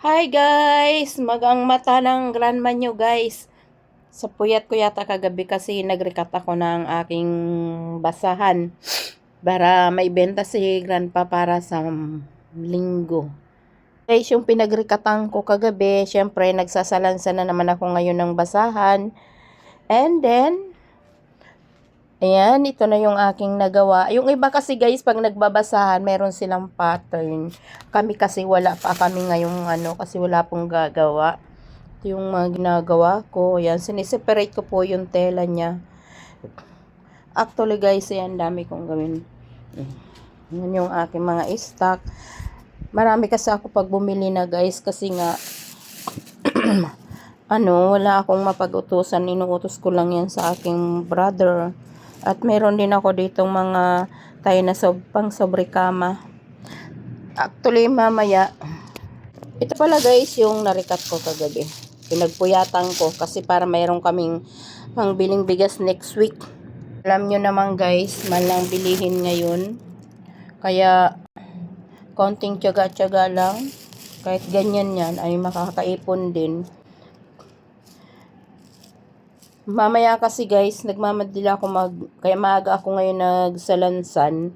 Hi guys! Magang mata ng grandma nyo guys. Sa puyat ko yata kagabi kasi nagrekat ako ng aking basahan para may benta si grandpa para sa linggo. Guys, yung pinagrekatan ko kagabi, syempre nagsasalansa na naman ako ngayon ng basahan. And then, ayan, ito na yung aking nagawa. Yung iba kasi guys, pag nagbabasahan, meron silang pattern. Kami kasi wala pa kami ngayong kasi wala pong gagawa. Ito yung mga ginagawa ko. Ayan, siniseparate ko po yung tela niya. Actually guys, ayan, dami kong gawin. Yan yung aking mga stock. Marami kasi ako pag bumili na guys, kasi nga, wala akong mapag-utusan. Inuutos ko lang yan sa aking brother. At meron din ako ditong mga tayo na pang sobre kama. Actually, mamaya, ito pala guys yung narikat ko kagabi. Pinagpuyatan ko kasi para mayroon kaming pangbiling bigas next week. Alam nyo naman guys, malang bilihin ngayon. Kaya, konting tiyaga-tiyaga lang. Kahit ganyan yan, ay makakaipon din. Mamaya kasi guys, nagmamadila ako kaya maaga ako ngayon nagsalansan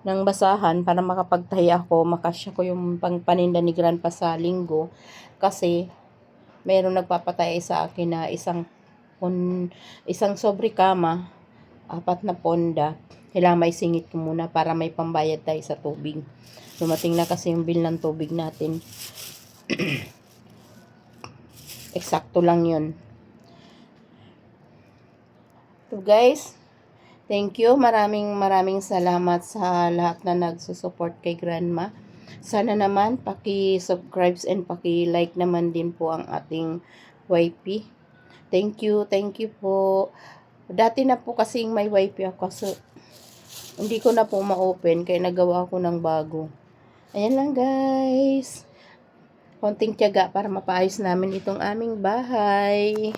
ng basahan para makapagtahi ako, makasya ko yung pangpaninda ni Grandpa sa linggo. Kasi, mayroong nagpapatay sa akin na isang sobre kama, 4 na ponda. Kailangan may singit ko muna para may pambayad tayo sa tubig. Dumating na kasi yung bill ng tubig natin. Eksakto lang yun. So guys, thank you. Maraming salamat sa lahat na nagsusupport kay Grandma. Sana naman paki-subscribe and paki-like naman din po ang ating YP. Thank you po. Dati na po kasing may YP ako, so hindi ko na po ma-open kaya nagawa ko ng bago. Ayan lang guys. Konting tiyaga para mapaayos namin itong aming bahay.